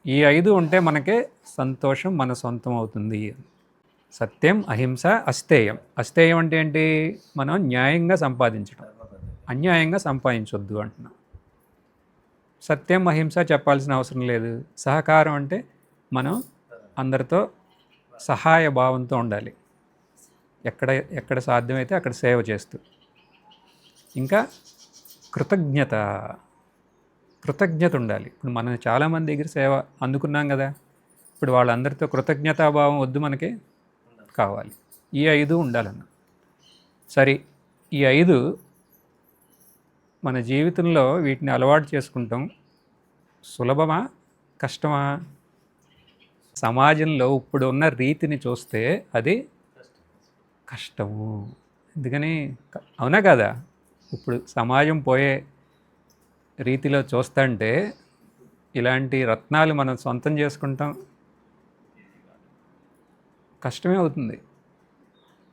ఈ 5 ఉంటే మనకే సంతోషం మన సొంతం అవుతుంది. సత్యం, అహింస, అస్తేయం. అస్తేయం అంటే ఏంటి? మనం న్యాయంగా సంపాదించడం, అన్యాయంగా సంపాదించొద్దు అంటున్నాం. సత్యం, అహింస చెప్పాల్సిన అవసరం లేదు. సహకారం అంటే మనం అందరితో సహాయ భావంతో ఉండాలి, ఎక్కడ ఎక్కడ సాధ్యమైతే అక్కడ సేవ చేస్తూ. ఇంకా కృతజ్ఞత, కృతజ్ఞత ఉండాలి. ఇప్పుడు మనం చాలామంది దగ్గర సేవ అందుకున్నాం కదా, ఇప్పుడు వాళ్ళందరితో కృతజ్ఞతాభావం వద్దు, మనకి కావాలి. ఈ 5 ఉండాలన్న. సరే, ఈ 5 మన జీవితంలో వీటిని అలవాటు చేసుకుంటాం సులభమా కష్టమా? సమాజంలో ఇప్పుడు ఉన్న రీతిని చూస్తే అది కష్టము. ఎందుకని? అవునా కదా? ఇప్పుడు సమాజం పోయే రీతిలో చూస్తుంటే ఇలాంటి రత్నాలు మనం సొంతం చేసుకుంటాం కష్టమే అవుతుంది.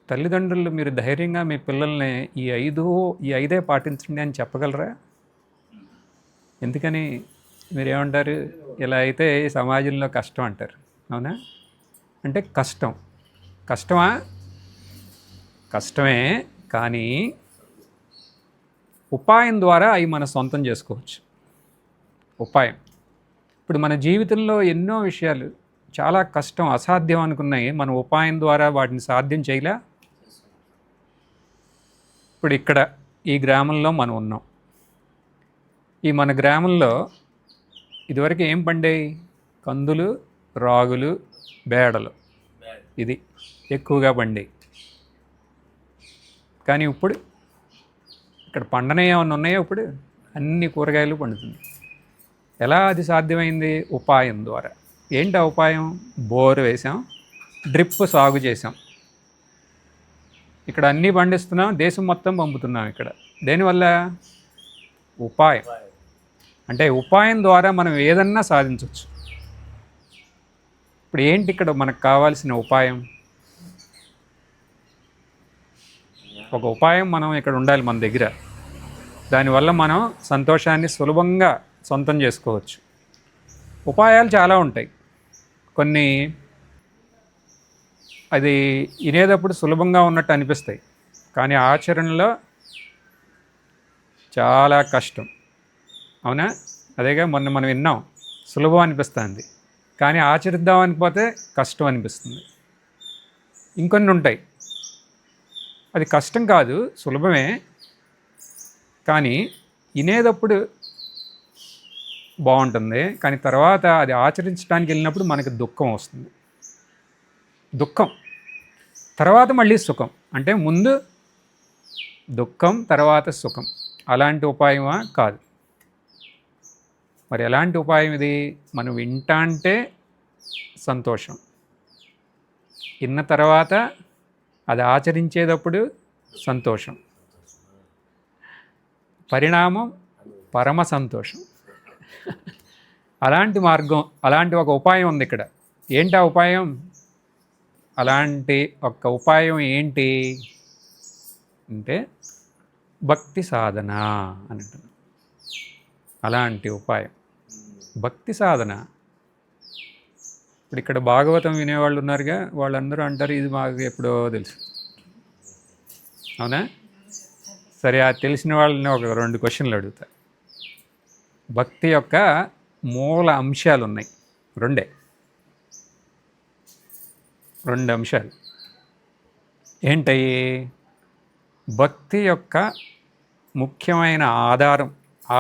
తల్లిదండ్రులు మీరు ధైర్యంగా మీ పిల్లల్ని ఈ 5 పాటించండి అని చెప్పగలరా? ఎందుకని? మీరేమంటారు? ఇలా అయితే సమాజంలో కష్టం అంటారు. అవునా? అంటే కష్టం. కష్టమా? కష్టమే. కానీ ఉపాయం ద్వారా అవి మన సొంతం చేసుకోవచ్చు. ఉపాయం. ఇప్పుడు మన జీవితంలో ఎన్నో విషయాలు చాలా కష్టం, అసాధ్యం అనుకున్నాయి, మన ఉపాయం ద్వారా వాటిని సాధ్యం చేయలే. ఇప్పుడు ఇక్కడ ఈ గ్రామంలో మనం ఉన్నాం. ఈ మన గ్రామంలో ఇదివరకు ఏం పండేవి? కందులు, రాగులు, బేడలు, ఇది ఎక్కువగా పండేవి. కానీ ఇప్పుడు ఇక్కడ పండనే ఏమన్నా ఉన్నాయో? ఇప్పుడు అన్ని కూరగాయలు పండుతుంది. ఎలా అది సాధ్యమైంది? ఉపాయం ద్వారా. ఏంటి ఆ ఉపాయం? బోరు వేసాం, డ్రిప్ సాగు చేసాం, ఇక్కడ అన్నీ పండిస్తున్నాం, దేశం మొత్తం పంపుతున్నాం. ఇక్కడ దేనివల్ల? ఉపాయం. అంటే ఉపాయం ద్వారా మనం ఏదన్నా సాధించవచ్చు. ఇప్పుడు ఏంటి ఇక్కడ మనకు కావాల్సిన ఉపాయం? ఒక ఉపాయం మనం ఇక్కడ ఉండాలి మన దగ్గర. దానివల్ల మనం సంతోషాన్ని సులభంగా సొంతం చేసుకోవచ్చు. ఉపాయాలు చాలా ఉంటాయి. కొన్ని అది వినేటప్పుడు సులభంగా ఉన్నట్టు అనిపిస్తాయి, కానీ ఆచరణలో చాలా కష్టం. అవునా? అదేగా మొన్న మనం విన్నాం, సులభం అనిపిస్తుంది, కానీ ఆచరిద్దాం అనిపోతే కష్టం అనిపిస్తుంది. ఇంకొన్ని ఉంటాయి, అది కష్టం కాదు, సులభమే, కానీ వినేటప్పుడు బాగుంటుంది, కానీ తర్వాత అది ఆచరించడానికి వెళ్ళినప్పుడు మనకి దుఃఖం వస్తుంది. దుఃఖం తర్వాత మళ్ళీ సుఖం. అంటే ముందు దుఃఖం, తర్వాత సుఖం. అలాంటి ఉపాయమా? కాదు. మరి ఎలాంటి ఉపాయం ఇది? మనం వింటా అంటే సంతోషం, విన్న తర్వాత అది ఆచరించేటప్పుడు సంతోషం, పరిణామం పరమ సంతోషం. అలాంటి మార్గం, అలాంటి ఒక ఉపాయం ఉంది ఇక్కడ. ఏంటి ఆ ఉపాయం? అలాంటి ఒక ఉపాయం ఏంటి అంటే భక్తి సాధన అని అంటున్నాం. అలాంటి ఉపాయం భక్తి సాధన. ఇప్పుడు ఇక్కడ భాగవతం వినేవాళ్ళు ఉన్నారుగా, వాళ్ళందరూ అంటారు ఇది మాకు ఎప్పుడో తెలుసు. అవునా? సరే, ఆ తెలిసిన వాళ్ళని ఒక 2 క్వశ్చన్లు అడుగుతా. భక్తి యొక్క మూల అంశాలు ఉన్నాయి, 2 అంశాలు. ఏంటయ్యి? భక్తి యొక్క ముఖ్యమైన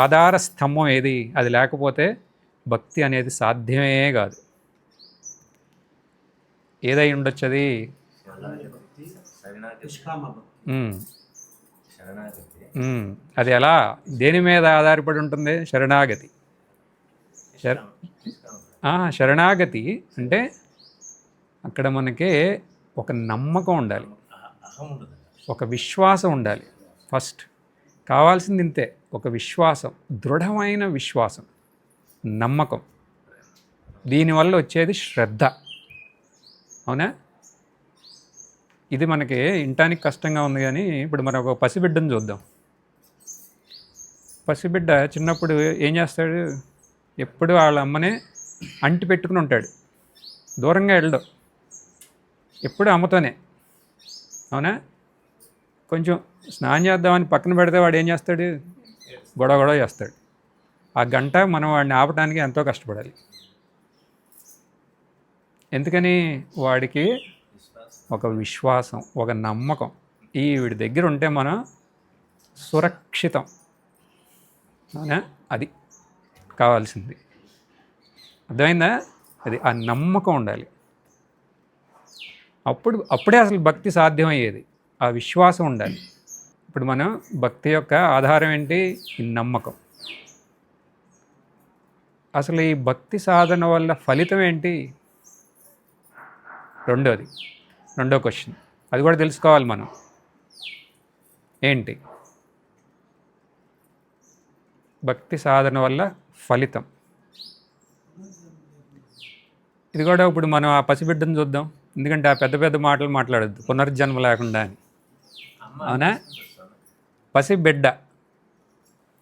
ఆధార స్తంభం ఏది? అది లేకపోతే భక్తి అనేది సాధ్యమే కాదు. ఏదై ఉండొచ్చు అది? అది ఎలా, దేని మీద ఆధారపడి ఉంటుంది? శరణాగతి. శరణాగతి అంటే అక్కడ మనకి ఒక నమ్మకం ఉండాలి, ఒక విశ్వాసం ఉండాలి. ఫస్ట్ కావాల్సింది ఇంతే, ఒక విశ్వాసం, దృఢమైన విశ్వాసం, నమ్మకం. దీనివల్ల వచ్చేది శ్రద్ధ. అవునా? ఇది మనకి వినటానికి కష్టంగా ఉంది, కానీ ఇప్పుడు మనం ఒక పసిబిడ్డను చూద్దాం. పసిబిడ్డ చిన్నప్పుడు ఏం చేస్తాడు? ఎప్పుడు వాళ్ళ అమ్మనే అంటి పెట్టుకుని ఉంటాడు, దూరంగా వెళ్ళడు, ఎప్పుడు అమ్మతోనే. అవునా? కొంచెం స్నానం చేద్దామని పక్కన పెడితే వాడు ఏం చేస్తాడు? గొడవ చేస్తాడు. ఆ గంట మనం వాడిని ఆపడానికి ఎంతో కష్టపడాలి. ఎందుకని? వాడికి ఒక విశ్వాసం, ఒక నమ్మకం, వీడి దగ్గర ఉంటే మనం సురక్షితం. అవునా? అది కావాల్సింది. అర్థమైందా? అది ఆ నమ్మకం ఉండాలి. అప్పుడే అసలు భక్తి సాధ్యమయ్యేది. ఆ విశ్వాసం ఉండాలి. ఇప్పుడు మనం భక్తి యొక్క ఆధారం ఏంటి? ఈ నమ్మకం. అసలు ఈ భక్తి సాధన వల్ల ఫలితం ఏంటి? రెండో క్వశ్చన్, అది కూడా తెలుసుకోవాలి మనం. ఏంటి భక్తి సాధన వల్ల ఫలితం? ఇది కూడా ఇప్పుడు మనం ఆ పసిబిడ్డను చూద్దాం. ఎందుకంటే ఆ పెద్ద పెద్ద మాటలు మాట్లాడద్దు, పునర్జన్మ లేకుండా అని. అవునా? పసిబిడ్డ,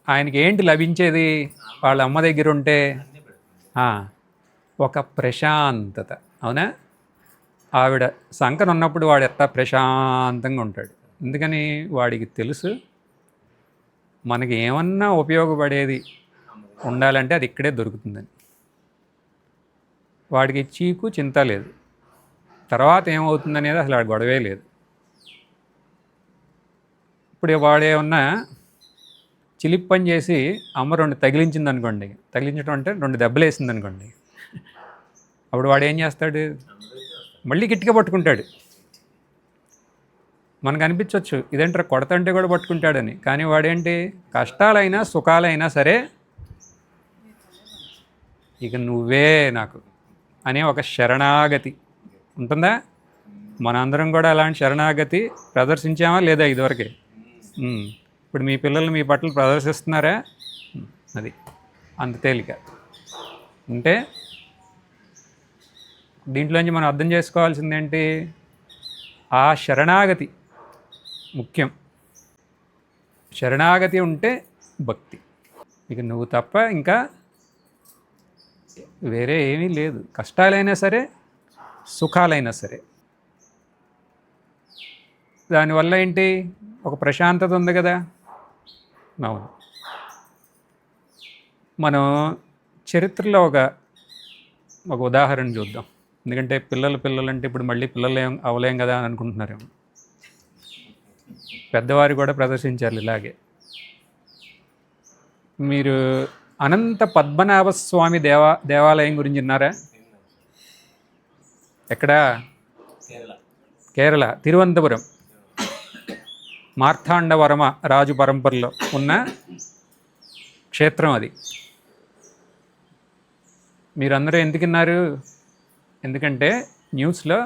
ఆయనకి ఏంటి లభించేది? వాళ్ళ అమ్మ దగ్గర ఉంటే ఒక ప్రశాంతత. అవునా? ఆవిడ సంకన ఉన్నప్పుడు వాడు ఎట్లా ప్రశాంతంగా ఉంటాడు. ఎందుకని? వాడికి తెలుసు మనకి ఏమన్నా ఉపయోగపడేది ఉండాలంటే అది ఇక్కడే దొరుకుతుందని. వాడికి చీకు చింత లేదు, తర్వాత ఏమవుతుందనేది అసలు వాడి గొడవే లేదు. ఇప్పుడు వాడేమన్నా చిలిప్ పని చేసి అమ్మ 2 తగిలించింది అనుకోండి, తగిలించడం అంటే 2 దెబ్బలు వేసింది అనుకోండి, అప్పుడు వాడు ఏం చేస్తాడు? మళ్ళీ గట్టిగా పట్టుకుంటాడు. మనకు అనిపించవచ్చు ఇదేంటారా కొడతంటే కూడా పట్టుకుంటాడని, కానీ వాడేంటి? కష్టాలైనా సుఖాలైనా సరే ఇక నువ్వే నాకు అనే ఒక శరణాగతి ఉంటుందా? మనందరం కూడా అలాంటి శరణాగతి ప్రదర్శించామా లేదా ఇదివరకే? ఇప్పుడు మీ పిల్లలు మీ పట్ల ప్రదర్శిస్తున్నారా? అది అంత తేలిక. అంటే దీంట్లోంచి మనం అర్థం చేసుకోవాల్సింది ఏంటి? ఆ శరణాగతి ముఖ్యం. శరణాగతి ఉంటే భక్తి. ఇక నువ్వు తప్ప ఇంకా వేరే ఏమీ లేదు. కష్టాలైనా సరే సుఖాలైనా సరే. దానివల్ల ఏంటి? ఒక ప్రశాంతత ఉంది కదా. అవును. మనం చరిత్రలో ఒక ఉదాహరణ చూద్దాం. ఎందుకంటే పిల్లలు అంటే ఇప్పుడు మళ్ళీ పిల్లలు అవలేం కదా అని అనుకుంటున్నారేమో. పెద్దవారు కూడా ప్రదర్శించారు ఇలాగే. మీరు అనంత పద్మనాభ స్వామి దేవాలయం గురించి విన్నారా? ఎక్కడ? కేరళ తిరువనంతపురం. మార్తాండవర్మ రాజు పరంపరలో ఉన్న క్షేత్రం అది. మీరందరూ ఎందుకు విన్నారు? ఎందుకంటే న్యూస్లో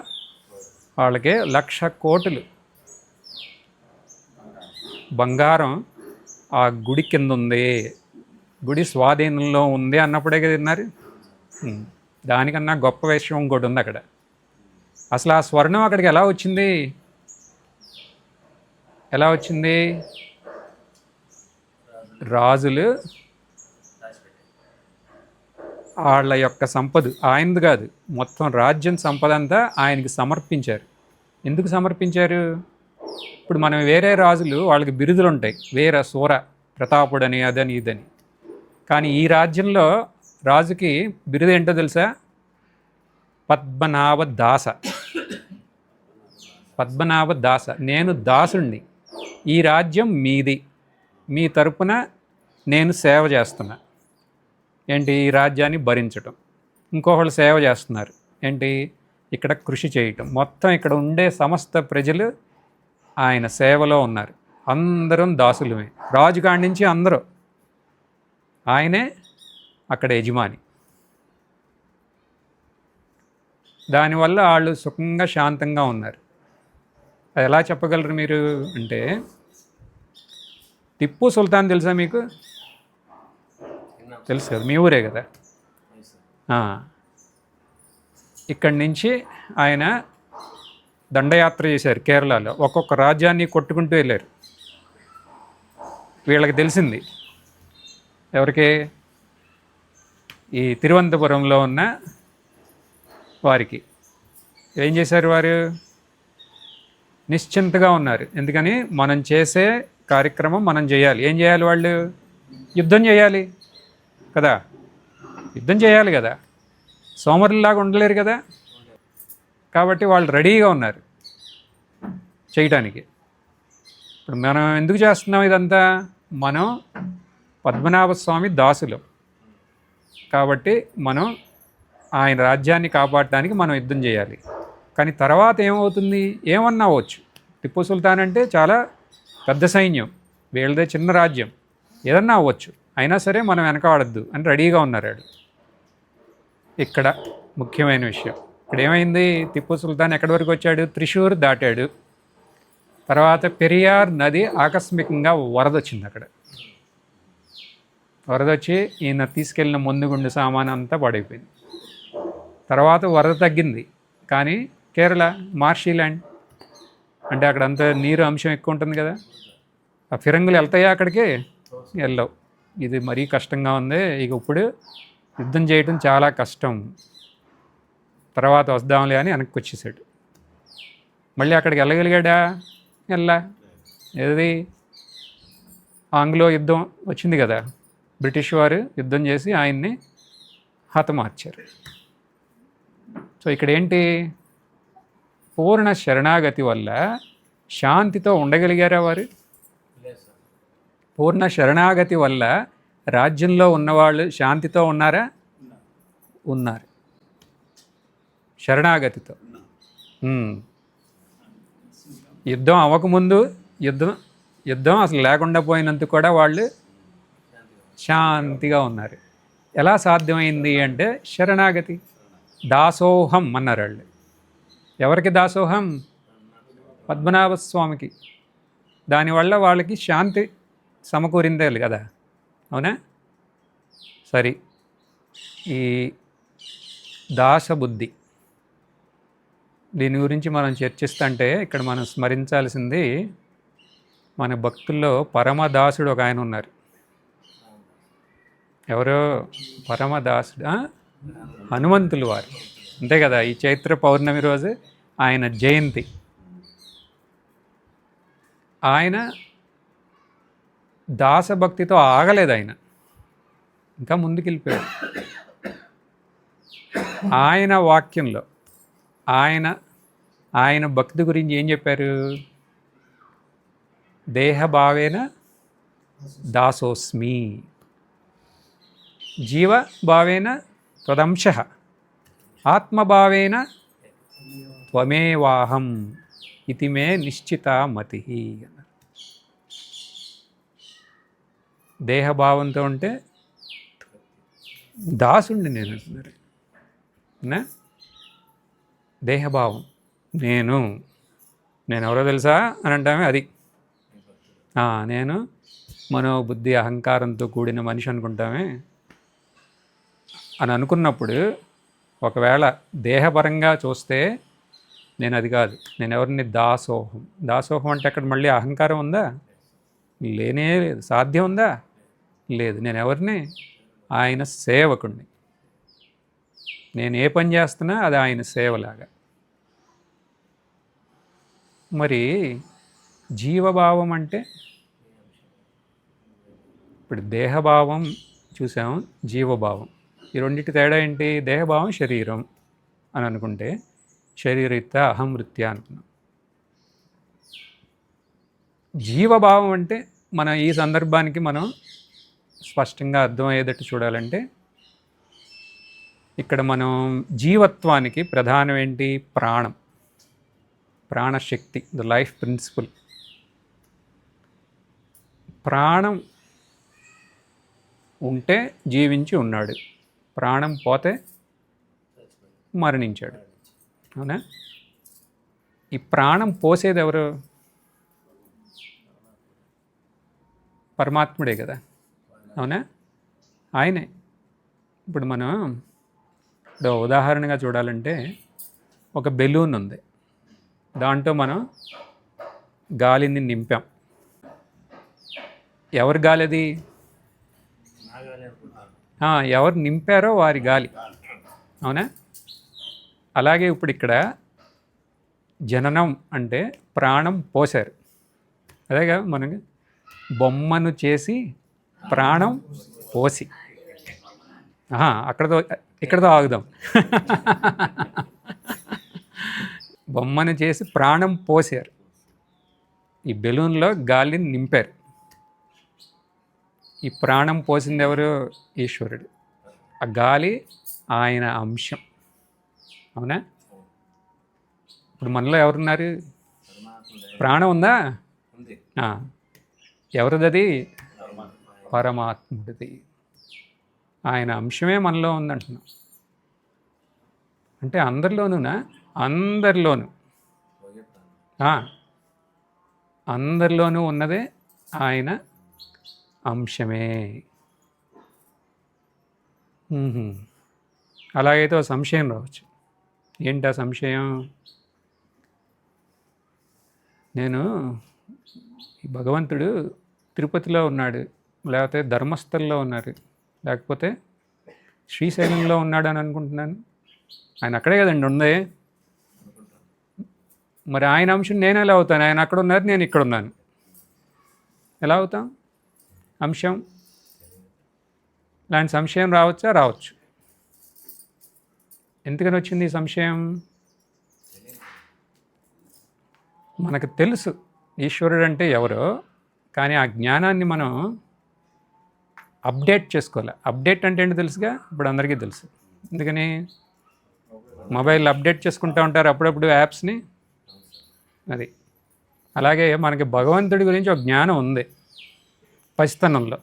వాళ్ళకి 1,00,000 కోట్లు బంగారం ఆ గుడి కింద ఉంది, గుడి స్వాధీనంలో ఉంది అన్నప్పుడే కదా విన్నారు. దానికన్నా గొప్ప విషయం ఇంకోటి ఉంది అక్కడ. అసలు ఆ స్వర్ణం అక్కడికి ఎలా వచ్చింది? రాజులు వాళ్ళ యొక్క సంపద, ఆయనది కాదు, మొత్తం రాజ్యం సంపద అంతా ఆయనకి సమర్పించారు. ఎందుకు సమర్పించారు? ఇప్పుడు మనం వేరే రాజులు వాళ్ళకి బిరుదులు ఉంటాయి, వీర సూర ప్రతాపుడని అదని ఇదని. కానీ ఈ రాజ్యంలో రాజుకి బిరుదు ఏంటో తెలుసా? పద్మనాభ దాస. పద్మనాభ దాస. నేను దాసుణ్ణి, ఈ రాజ్యం మీది, మీ తరపున నేను సేవ చేస్తున్నా. ఏంటి? ఈ రాజ్యాన్ని భరించటం. ఇంకొకళ్ళు సేవ చేస్తున్నారు. ఏంటి? ఇక్కడ కృషి చేయటం. మొత్తం ఇక్కడ ఉండే సమస్త ప్రజలు ఆయన సేవలో ఉన్నారు. అందరం దాసులమే, రాజుగాడి నుంచి అందరూ. ఆయనే అక్కడ యజమాని. దానివల్ల వాళ్ళు సుఖంగా శాంతంగా ఉన్నారు. అది ఎలా చెప్పగలరు మీరు అంటే, టిప్పు సుల్తాన్ తెలుసా మీకు? తెలుసు కదా, మీ ఊరే కదా. ఇక్కడి నుంచి ఆయన దండయాత్ర చేశారు కేరళలో. ఒక్కొక్క రాజ్యాన్ని కొట్టుకుంటూ వెళ్ళారు. వీళ్ళకి తెలిసింది, ఎవరికి? ఈ తిరువనంతపురంలో ఉన్న వారికి ఏం చేశారు? వారు నిశ్చింతగా ఉన్నారు. ఎందుకని? మనం చేసే కార్యక్రమం మనం చేయాలి. ఏం చేయాలి? వాళ్ళు యుద్ధం చేయాలి కదా, యుద్ధం చేయాలి కదా, సోమరులాగా ఉండలేరు కదా. కాబట్టి వాళ్ళు రెడీగా ఉన్నారు చేయటానికి. ఇప్పుడు మనం ఎందుకు చేస్తున్నాం ఇదంతా? మనం పద్మనాభ స్వామి దాసులం కాబట్టి మనం ఆయన రాజ్యాన్ని కాపాడటానికి మనం యుద్ధం చేయాలి. కానీ తర్వాత ఏమవుతుంది? ఏమన్నా అవ్వచ్చు. టిప్పు సుల్తాన్ అంటే చాలా పెద్ద సైన్యం, వీళ్ళదే చిన్న రాజ్యం, ఏదన్నా అవ్వచ్చు. అయినా సరే మనం వెనకాడద్దు అని రెడీగా ఉన్నారు. ఇక్కడ ముఖ్యమైన విషయం ఇక్కడ ఏమైంది? టిప్పు సుల్తాన్ ఎక్కడి వరకు వచ్చాడు? త్రిశూర్ దాటాడు. తర్వాత పెరియార్ నది ఆకస్మికంగా వరద వచ్చింది. అక్కడ వరద వచ్చి ఈయన తీసుకెళ్ళిన ముందుగుండు సామాన్ అంతా పడైపోయింది. తర్వాత వరద తగ్గింది. కానీ కేరళ మార్షీ ల్యాండ్ అంటే అక్కడ అంత నీరు అంశం ఎక్కువ ఉంటుంది కదా, ఆ ఫిరంగులు వెళ్తాయా అక్కడికి? వెళ్ళవు. ఇది మరీ కష్టంగా ఉంది, ఇక ఇప్పుడు యుద్ధం చేయటం చాలా కష్టం, తర్వాత వద్దాంలే అని వెనక్కి వచ్చేసాడు. మళ్ళీ అక్కడికి వెళ్ళగలిగాడా? ఏది ఆంగ్లో యుద్ధం వచ్చింది కదా, బ్రిటిష్ వారు యుద్ధం చేసి ఆయన్ని హతమార్చారు. సో ఇక్కడ ఏంటి? పూర్ణ శరణాగతి వల్ల శాంతితో ఉండగలిగారా వారు? పూర్ణ శరణాగతి వల్ల రాజ్యంలో ఉన్నవాళ్ళు శాంతితో ఉన్నారా? ఉన్నారు. శరణాగతితో. యుద్ధం అవ్వకముందు యుద్ధం అసలు లేకుండా పోయినందుకు కూడా వాళ్ళు శాంతిగా ఉన్నారు. ఎలా సాధ్యమైంది అంటే శరణాగతి. దాసోహం అన్నారు వాళ్ళు. ఎవరికి దాసోహం? పద్మనాభ స్వామికి. దానివల్ల వాళ్ళకి శాంతి సమకూరిందే కదా, అవునా? సరే, ఈ దాసబుద్ధి దీని గురించి మనం చర్చిస్తుంటే ఇక్కడ మనం స్మరించాల్సింది, మన భక్తుల్లో పరమదాసుడు ఒక ఆయన ఉన్నారు. ఎవరో పరమదాసుడు? హనుమంతులు వారు, అంతే కదా. ఈ చైత్ర పౌర్ణమి రోజు ఆయన జయంతి. ఆయన దాసభక్తితో ఆగలేదు, ఆయన ఇంకా ముందుకు వెళ్ళిపోయాడు. ఆయన వాక్యంలో ఆయన భక్తి గురించి ఏం చెప్పారు? దేహభావేన దాసోస్మి, జీవభావేన త్వదంశ, ఆత్మభావేన త్వమేవాహం ఇతి మే నిశ్చిత మతి. దేహభావంతో ఉంటే దాసుండి నేను అంటున్నారు. దేహభావం, నేను ఎవరో తెలుసా అని అంటామే, అది నేను మనోబుద్ధి అహంకారంతో కూడిన మనిషి అనుకుంటామే అని అనుకున్నప్పుడు, ఒకవేళ దేహపరంగా చూస్తే నేను అది కాదు. నేను ఎవరిని? దాసోహం. దాసోహం అంటే అక్కడ మళ్ళీ అహంకారం ఉందా? లేనే లేదు. సాధ్యం ఉందా? లేదు. నేను ఎవరిని? ఆయన సేవకుణ్ణి. నేను ఏ పని చేస్తున్నా అది ఆయన సేవలాగా. మరి జీవభావం అంటే, ఇప్పుడు దేహభావం చూసాం, జీవభావం, ఈ రెండింటి తేడా ఏంటి? దేహభావం శరీరం అని అనుకుంటే, శరీరయుక్త అహంవృత్య అనుకున్నాం. జీవభావం అంటే మన ఈ సందర్భానికి మనం స్పష్టంగా అర్థమయ్యేటట్టు చూడాలంటే, ఇక్కడ మనం జీవత్వానికి ప్రధానం ఏంటి? ప్రాణం, ప్రాణశక్తి, ద లైఫ్ ప్రిన్సిపల్. ప్రాణం ఉంటే జీవించి ఉన్నాడు, ప్రాణం పోతే మరణించాడు, అవునా? ఈ ప్రాణం పోసేది ఎవరు? పరమాత్ముడే కదా, అవునా? ఆయనే. ఇప్పుడు మనం ఉదాహరణగా చూడాలంటే, ఒక బెలూన్ ఉంది, దాంట్లో మనం గాలిని నింపాం. ఎవరి గాలి అది? ఎవరు నింపారో వారి గాలి. అవునా? అలాగే ఇప్పుడు ఇక్కడ జననం అంటే ప్రాణం పోశారు. అదేగా మనకి బొమ్మను చేసి ప్రాణం పోసి. ఇక్కడతో ఆగుదాం. బొమ్మను చేసి ప్రాణం పోసారు. ఈ బెలూన్లో గాలిని నింపారు. ఈ ప్రాణం పోసింది ఎవరు? ఈశ్వరుడు. ఆ గాలి ఆయన అంశం. అవునా? ఇప్పుడు మనలో ఎవరున్నారు? ప్రాణం ఉందా? ఎవరిది? పరమాత్ముడిది. ఆయన అంశమే మనలో ఉందంటున్నాం. అంటే అందరిలోనూనా? అందరిలోనూ ఉన్నదే ఆయన అంశమే. అలాగైతే ఒక సంశయం రావచ్చు. ఏంటి ఆ సంశయం? నేను ఈ భగవంతుడు తిరుపతిలో ఉన్నాడు, లేకపోతే ధర్మస్థల్లో ఉన్నారు, లేకపోతే శ్రీశైలంలో ఉన్నాడు అని అనుకుంటున్నాను. ఆయన అక్కడే కదండి ఉంది. మరి ఆయన అంశం నేను ఎలా అవుతాను? ఆయన అక్కడ ఉన్నారు, నేను ఇక్కడ ఉన్నాను. ఎలా అవుతాం అంశం? ఇలాంటి సంశయం రావచ్చా? రావచ్చు. ఎందుకని వచ్చింది ఈ సంశయం? మనకు తెలుసు ఈశ్వరుడు అంటే ఎవరో, కానీ ఆ జ్ఞానాన్ని మనం అప్డేట్ చేసుకోవాలి. అప్డేట్ అంటే ఏంటో తెలుసుగా, ఇప్పుడు అందరికీ తెలుసు. ఎందుకని మొబైల్ అప్డేట్ చేసుకుంటూ ఉంటారు అప్పుడప్పుడు యాప్స్ని. అది అలాగే మనకి భగవంతుడి గురించి ఒక జ్ఞానం ఉంది పసితనంలో.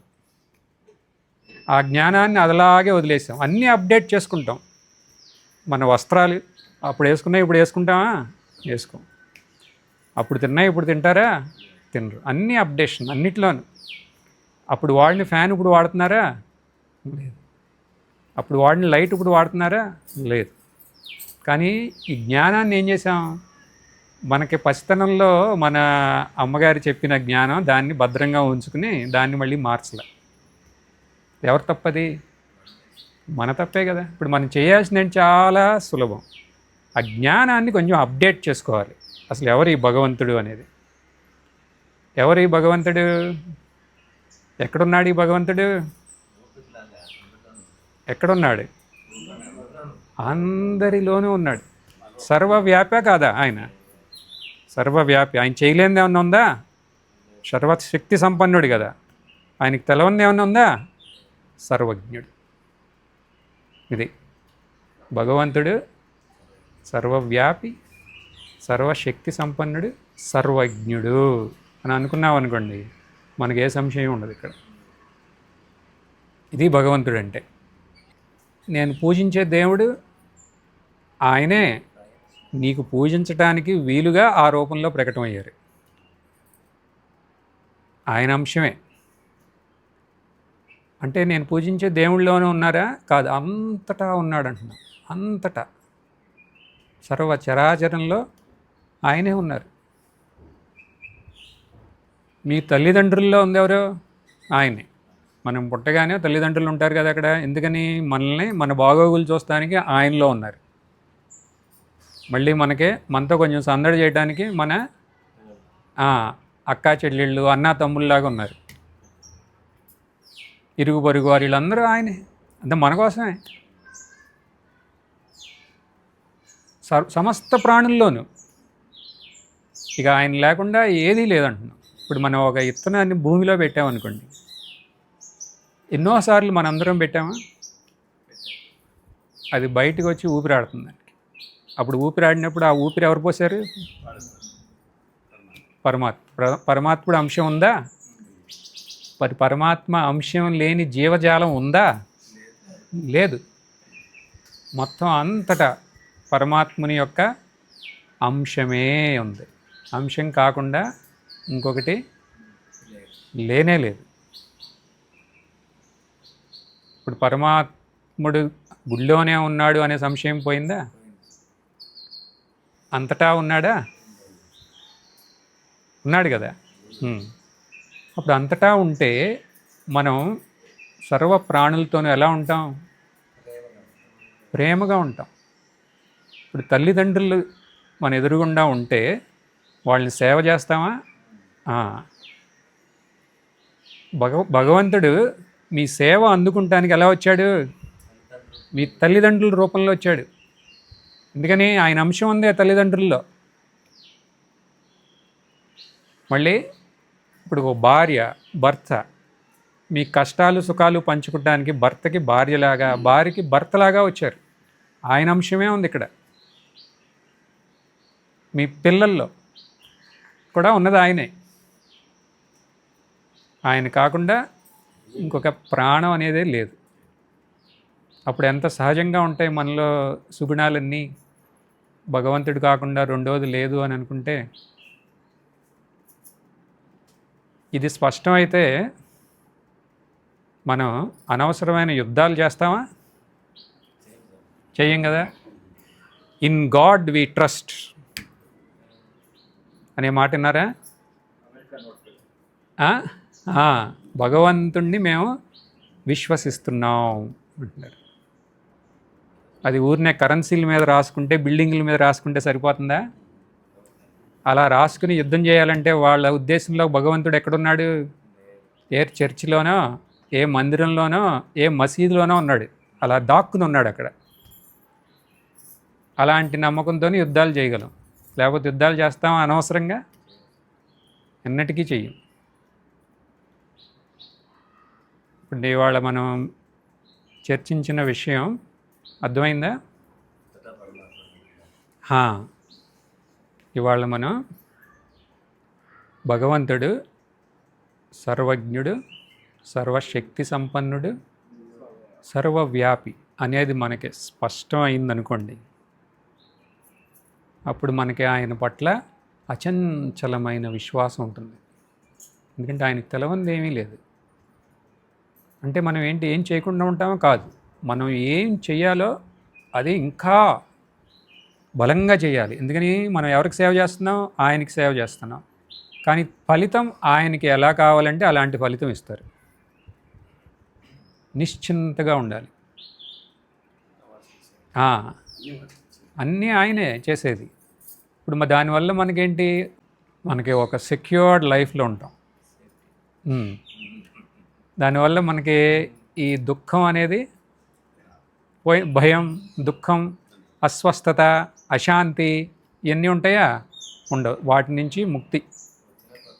ఆ జ్ఞానాన్ని అదలాగే వదిలేసాం. అన్నీ అప్డేట్ చేసుకుంటాం. మన వస్త్రాలు అప్పుడు వేసుకున్నాయి, ఇప్పుడు వేసుకుంటామా? వేసుకోం. అప్పుడు తిన్నాయి, ఇప్పుడు తింటారా? తినరు. అన్నీ అప్డేషన్ అన్నిట్లోనూ. అప్పుడు వాడిన ఫ్యాన్ ఇప్పుడు వాడుతున్నారా? లేదు. అప్పుడు వాడిన లైట్ ఇప్పుడు వాడుతున్నారా? లేదు. కానీ ఈ జ్ఞానాన్ని ఏం చేసాం? మనకి పసితనంలో మన అమ్మగారు చెప్పిన జ్ఞానం, దాన్ని భద్రంగా ఉంచుకుని దాన్ని మళ్ళీ మార్చలే. ఎవరు తప్పది? మన తప్పే కదా. ఇప్పుడు మనం చేయాల్సింది చాలా సులభం. ఆ జ్ఞానాన్ని కొంచెం అప్డేట్ చేసుకోవాలి. అసలు ఎవరు ఈ భగవంతుడు అనేది? ఎవరు ఈ భగవంతుడు? ఎక్కడున్నాడు ఈ భగవంతుడు? ఎక్కడున్నాడు? అందరిలోనూ ఉన్నాడు. సర్వవ్యాప కాదా ఆయన? సర్వవ్యాపి. ఆయన చేయలేనిది ఏమన్నా ఉందా? సర్వశక్తి సంపన్నుడు కదా. ఆయనకి తెలవనిది ఏమన్నా ఉందా? సర్వజ్ఞుడు. ఇది భగవంతుడు సర్వవ్యాపి, సర్వశక్తి సంపన్నుడు, సర్వజ్ఞుడు అని అనుకున్నాం అనుకోండి, మనకి ఏ సంశయం ఉండదు ఇక్కడ. ఇది భగవంతుడు అంటే. నేను పూజించే దేవుడు ఆయనే నీకు పూజించటానికి వీలుగా ఆ రూపంలో ప్రకటమయ్యారు. ఆయన అంశమే. అంటే నేను పూజించే దేవుళ్ళలోనే ఉన్నారా? కాదు, అంతటా ఉన్నాడు అంటున్నాను. అంతటా సర్వ చరాచరంలో ఆయనే ఉన్నారు. మీ తల్లిదండ్రుల్లో ఉందెవరో? ఆయనే. మనం పుట్టగానే తల్లిదండ్రులు ఉంటారు కదా అక్కడ. ఎందుకని? మనల్ని మన బాగోగులు చూస్తానికి ఆయనలో ఉన్నారు. మళ్ళీ మనతో కొంచెం సందడి చేయడానికి మన అక్కా చెల్లెళ్ళు, అన్నా తమ్ముళ్ళలాగా ఉన్నారు. ఇరుగు పొరుగు వారు వీళ్ళందరూ ఆయనే. అంటే మన కోసమే. సమస్త ప్రాణుల్లోనూ ఇక ఆయన లేకుండా ఏదీ లేదంటున్నాం. ఇప్పుడు మనం ఒక విత్తనాన్ని భూమిలో పెట్టామనుకోండి, ఎన్నోసార్లు మనందరం పెట్టామా? అది బయటకు వచ్చి ఊపిరాడుతుంది. అప్పుడు ఊపిరాడినప్పుడు ఆ ఊపిరి ఎవరు పోసారు? పరమాత్ముడు అంశం ఉందా? మరి పరమాత్మ అంశం లేని జీవజాలం ఉందా? లేదు. మొత్తం అంతటా పరమాత్ముని యొక్క అంశమే ఉంది. అంశం కాకుండా ఇంకొకటి లేనే లేదు. ఇప్పుడు పరమాత్ముడు గుళ్ళోనే ఉన్నాడు అనే సంశయం పోయిందా? అంతటా ఉన్నాడా? ఉన్నాడు కదా. అప్పుడు అంతటా ఉంటే మనం సర్వ ప్రాణులతోనూ ఎలా ఉంటాం? ప్రేమగా ఉంటాం. ఇప్పుడు తల్లిదండ్రులు మన ఎదురుగుండా ఉంటే వాళ్ళని సేవ చేస్తామా? భగవంతుడు మీ సేవ అందుకుంటానికి ఎలా వచ్చాడు? మీ తల్లిదండ్రుల రూపంలో వచ్చాడు. ఎందుకని? ఆయన అంశం ఉంది ఆ తల్లిదండ్రుల్లో. మళ్ళీ ఇప్పుడు ఒక భార్య, భర్త, మీ కష్టాలు సుఖాలు పంచుకోవడానికి భర్తకి భార్యలాగా, భార్యకి భర్తలాగా వచ్చారు. ఆయన అంశమే ఉంది ఇక్కడ. మీ పిల్లల్లో కూడా ఉన్నది ఆయనే. ఆయన కాకుండా ఇంకొక ప్రాణం అనేదే లేదు. అప్పుడు ఎంత సహజంగా ఉంటాయి మనలో సుగుణాలన్నీ. భగవంతుడు కాకుండా రెండోది లేదు అని అనుకుంటే. ఇది స్పష్టమైతే మనం అనవసరమైన యుద్ధాలు చేస్తామా? చెయ్యం కదా. ఇన్ గాడ్ వి ట్రస్ట్ అనే మాట విన్నారా? భగవంతుణ్ణి మేము విశ్వసిస్తున్నాం అంటున్నారు. అది ఊరినే కరెన్సీల మీద రాసుకుంటే, బిల్డింగ్ల మీద రాసుకుంటే సరిపోతుందా? అలా రాసుకుని యుద్ధం చేయాలంటే వాళ్ళ ఉద్దేశంలో భగవంతుడు ఎక్కడున్నాడు? ఏ చర్చిలోనో, ఏ మందిరంలోనో, ఏ మసీదులోనో ఉన్నాడు. అలా దాక్కుని ఉన్నాడు అక్కడ. అలాంటి నమ్మకంతో యుద్ధాలు చేయగలం. లేకపోతే యుద్ధాలు చేస్తామా అనవసరంగా? ఎన్నటికీ చెయ్యం. ఇప్పుడు ఇవాళ మనం చర్చించిన విషయం అర్థమైందా? ఇవాళ మనం భగవంతుడు సర్వజ్ఞుడు, సర్వశక్తి సంపన్నుడు, సర్వవ్యాపి అనేది మనకి స్పష్టం అయిందనుకోండి. అప్పుడు మనకి ఆయన పట్ల అచంచలమైన విశ్వాసం ఉంటుంది. ఎందుకంటే ఆయనకు తెలవంది ఏమీ లేదు. అంటే మనం ఏం చేయకుండా ఉంటామో కాదు, మనం ఏం చేయాలో అది ఇంకా బలంగా చేయాలి. ఎందుకని మనం ఎవరికి సేవ చేస్తున్నాం? ఆయనకి సేవ చేస్తున్నాం. కానీ ఫలితం ఆయనకి ఎలా కావాలంటే అలాంటి ఫలితం ఇస్తారు. నిశ్చింతగా ఉండాలి. అన్నీ ఆయనే చేసేది. ఇప్పుడు దానివల్ల మనకేంటి? మనకి ఒక సెక్యూర్డ్ లైఫ్లో ఉంటాం. దానివల్ల మనకి ఈ దుఃఖం అనేది భయం, దుఃఖం, అస్వస్థత, అశాంతి ఇవన్నీ ఉంటాయా? ఉండవు. వాటి నుంచి ముక్తి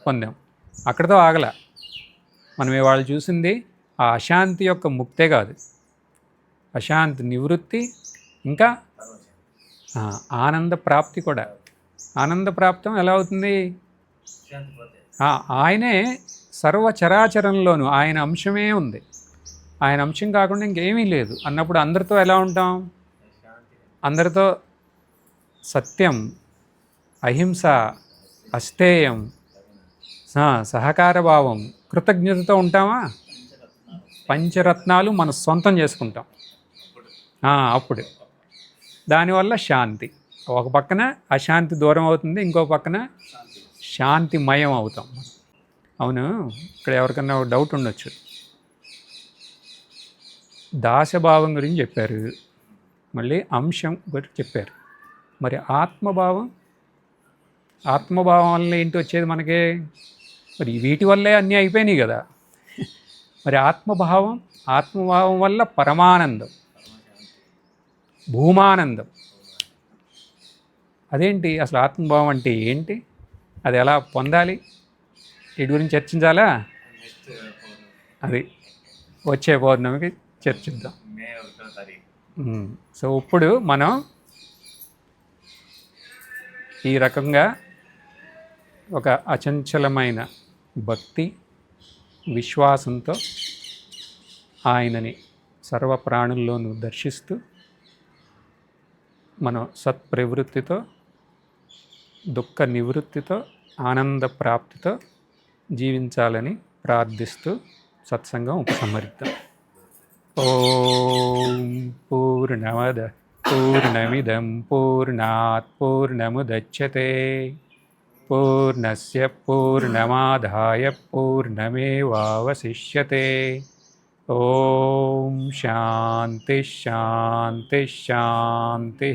పొందాం. అక్కడితో ఆగల. మనం ఇవాళ చూసింది ఆ అశాంతి యొక్క ముక్తే కాదు, అశాంతి నివృత్తి, ఇంకా ఆనంద ప్రాప్తి కూడా. ఆనంద ప్రాప్తం ఎలా అవుతుంది? ఆయనే సర్వచరాచరంలోనూ ఆయన అంశమే ఉంది. ఆయన అంశం కాకుండా ఇంకేమీ లేదు అన్నప్పుడు అందరితో ఎలా ఉంటాం? అందరితో సత్యం, అహింస, అస్థేయం, సహకార భావం, కృతజ్ఞతతో ఉంటామా? పంచరత్నాలు మన సొంతం చేసుకుంటాం. అప్పుడు దానివల్ల శాంతి. ఒక పక్కన అశాంతి దూరం అవుతుంది, ఇంకో పక్కన శాంతిమయం అవుతాం. అవును, ఇక్కడ ఎవరికన్నా ఒక డౌట్ ఉండొచ్చు. దాసభావం గురించి చెప్పారు, మళ్ళీ అంశం గురించి చెప్పారు. మరి ఆత్మభావం వల్ల ఏంటి వచ్చేది మనకి? మరి వీటి వల్లే అన్నీ అయిపోయినాయి కదా. మరి ఆత్మభావం వల్ల పరమానందం, భూమానందం. అదేంటి అసలు? ఆత్మభావం అంటే ఏంటి? అది ఎలా పొందాలి? వీటి గురించి చర్చించాలా? అది వచ్చే పౌర్ణమికి చర్చిద్దాం. సో ఇప్పుడు మనం ఈ రకంగా ఒక అచంచలమైన భక్తి, విశ్వాసంతో ఆయనని సర్వ ప్రాణుల్లోనూ దర్శిస్తూ మనం సత్ప్రవృత్తితో, దుఃఖ నివృత్తితో, ఆనంద ప్రాప్తితో జీవించాలని ప్రార్థిస్తూ సత్సంగం ఉపసంహరిద్దాం. ఓం పూర్ణమద పూర్ణమిదం పూర్ణాత్ పూర్ణముదచ్యతే పూర్ణస్య పూర్ణమాదాయ పూర్ణమేవావశిష్యతే. ఓం శాంతి శాంతి శాంతి.